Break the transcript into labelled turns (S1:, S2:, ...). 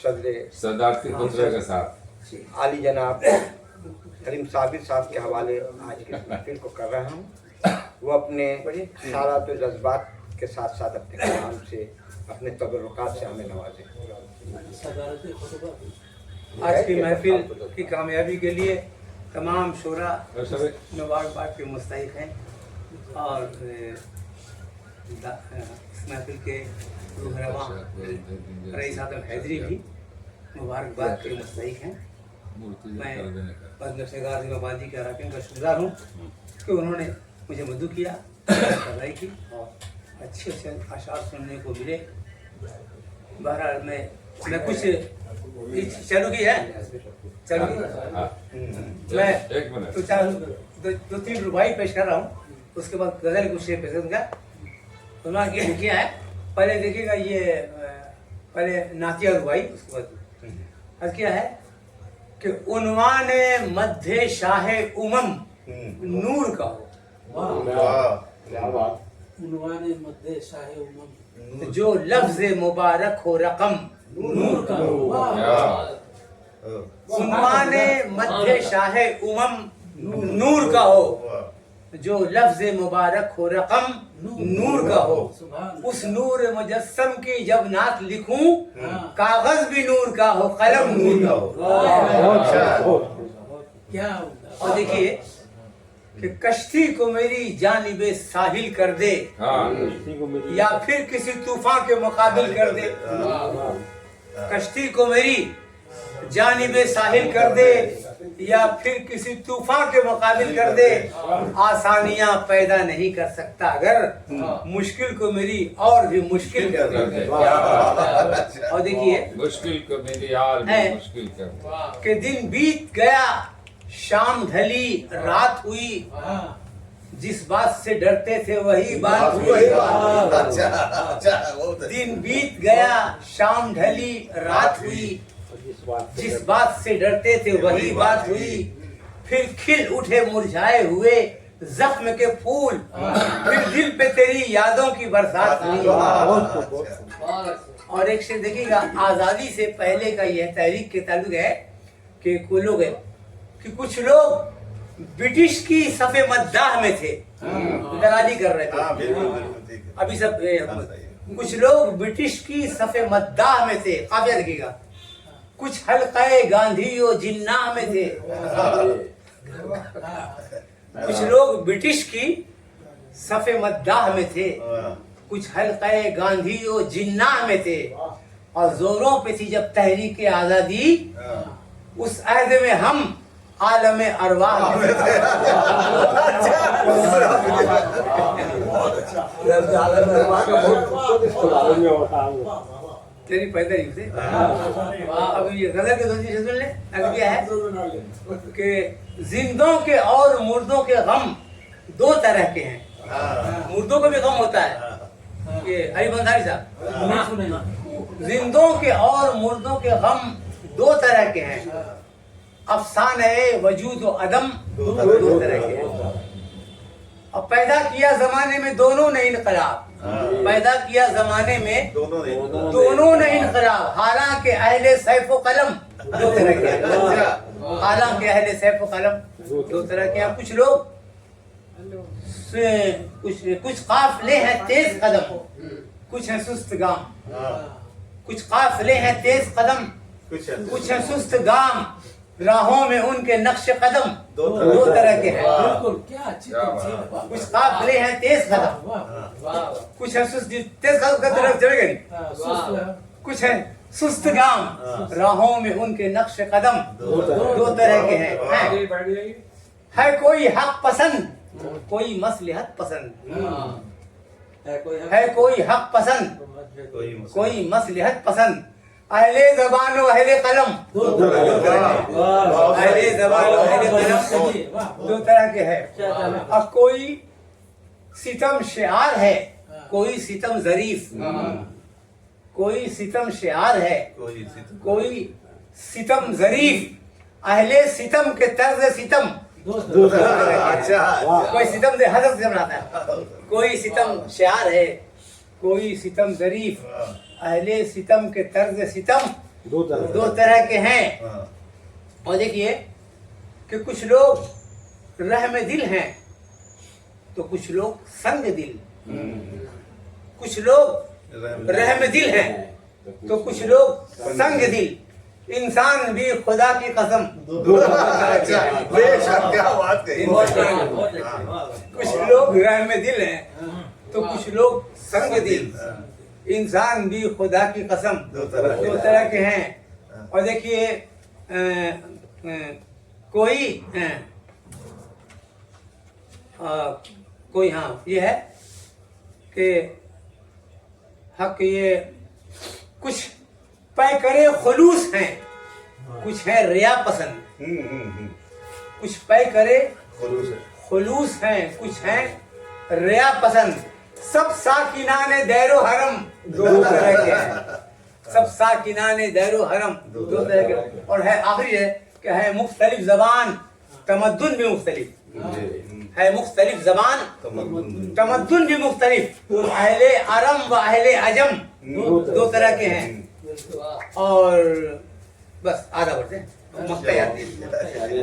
S1: सदारती खुसरो के साथ
S2: आली जनाब करीम साबिर साहब के हवाले आज की महफिल को कर रहा हूँ। वो अपने सारा तो जज्बात के साथ साथ अपने कलाम से अपने तबरुकात से हमें नवाजें।
S3: आज की महफिल की कामयाबी के लिए तमाम शोरा मुबारकबाद के मुस्तहिक हैं और इस महफिल के रूहरवा रईस आदम हैदरी भी मुबारकबाद के मुस्तहिक हैं। मैं बदनशगार जिम्मेदारी के अरकान का शुक्रगुजार हूँ कि उन्होंने मुझे मदद किया, पढ़ाई की और अच्छे अच्छे अशार सुनने को मिले। बहरहाल मैं कुछ चालू की है मैं तो 3 रुबाई पेश कर रहा हूँ, उसके बाद गजल कुछ शेर पेश करूँगा। तो ना ये लिखिया है, पहले देखिएगा ये पहले नातिया रुबाई, उसके बाद आज क्या है कि उन्वान मध्य शाह उमम नूर का हो।
S4: उन्वान मध्य शाह उमम
S3: जो लफ्ज मुबारक हो रकम
S4: नूर का हो।
S3: उन्वान मध्य शाह उमम नूर का हो, जो लफ्ज मुबारक हो रकम नूर का हो। उस नूर मुजस्सम की जब नात लिखूं, कागज भी नूर का हो, कलम नूर का हो।
S4: क्या
S3: और देखिए कि कश्ती को मेरी जानिबे साहिल कर दे या फिर किसी तूफान के मुकाबिल कर दे। कश्ती को मेरी जानिबे साहिल कर दे या फिर किसी तूफान के मुकाबिल कर दे। आसानियां पैदा नहीं कर सकता अगर मुश्किल को मेरी और भी मुश्किल कर दे। और देखिए
S1: मुश्किल को मेरी और भी मुश्किल कर
S3: के दिन बीत गया, शाम ढली, रात हुई, जिस बात से डरते थे वही बात हुई। दिन बीत गया, शाम ढली, रात हुई, जिस बात से डरते थे वही बात हुई। फिर खिल उठे मुरझाए हुए जख्म के फूल, फिर दिल पे तेरी यादों की बरसात हुई। और एक शेर देखिएगा, आजादी से पहले का यह तहरीक के ताल्लुक है कि कुछ लोग ब्रिटिश की सफ़े मद्दाह में थे, दलाली कर रहे थे। अभी सब कुछ लोग ब्रिटिश की सफ़े मद्दाह में थे। काफिया देखिएगा, कुछ हल्क़े गांधी और जिन्नाह में थे। कुछ लोग ब्रिटिश की सफ़े मद्दाह में थे, कुछ हल्क़े गांधी और जिन्नाह में थे। और जोरों पे थी जब तहरीक आज़ादी, उस अहद में हम आलम अरवाह में थे। तेरी पैदा ही थे। अब ये गलत के दूसरी सुन ले। अगर क्या है कि जिंदों के और मुर्दों के गम 2 तरह के हैं। मुर्दों को भी गम होता है, ये हरी बंधारी साहब। जिंदों के और मुर्दों के गम 2 तरह के हैं। अफसाने वजूद और अदम 2 तरह के हैं। अब पैदा किया जमाने में दोनों ने इनकलाब, पैदा किया जमाने में दोनों ने इनकलाब। हालांकि अहले सैफ व कलम 2 तरह के हैं। हालांकि अहले सैफ व कलम 2 तरह के हैं। कुछ लोग कुछ काफिले हैं तेज कदम, कुछ हैं सुस्त गाम। कुछ काफिले हैं तेज कदम, कुछ हैं सुस्त गाम। राहों में उनके नक्श कदम 2 तरह के हैं।
S4: क्या अच्छी तफसीर।
S3: कुछ काफिले हैं तेज कदम, कुछ हैं सुस्त तेज कदम का तरफ चलेगा नहीं। कुछ हैं सुस्त गाम, राहों में उनके नक्श कदम 2 तरह के हैं। है कोई हक पसंद, कोई मसलहत पसंद। है कोई हक पसंद, कोई मसलहत पसंद। अहले ज़बान और अहले कलम 2 अहले ज़बान और अहले कलम 2 तरह के हैं। अब कोई सितम शिआर है, कोई सितम ज़रीफ। कोई सितम शिआर है, कोई सितम ज़रीफ। अहले सितम के तर्ज सितम 2 कोई सितम से हज़रत से बनाता है। कोई सितम शिआर है, कोई सितम ज़रीफ। अहले सितम के तर्ज सितम दो तरह के हैं। और देखिए कि कुछ लोग रहम दिल हैं तो कुछ लोग संग दिल, कुछ लोग रहम दिल हैं तो कुछ लोग संग दिल। इंसान भी खुदा की कसम दो तरह के हैं।
S2: क्या बात कही।
S3: कुछ लोग रहम दिल हैं तो कुछ लोग संग दिल। इंसान भी खुदा की कसम दो तरह के हैं। और देखिए कोई हाँ ये है कि हक ये कुछ पैकरे खुलूस हैं, कुछ है रिया पसंद। कुछ पैकरे खुलूस हैं, कुछ है रिया पसंद। सब साकिनाने दैरो हरम दो तरह के हैं। सब साकिनाने दैरो हरम दो तरह के। और है आखिरी है कि है मुख्तलिफ जबान तमद्दुन भी मुख्तलिफ है। मुख्तलिफ जबान तमद्दुन भी मुख्तलिफ। अहले अरम व अहले अजम दो तरह के हैं। और बस आधा बढ़ते हैं। मक्का याद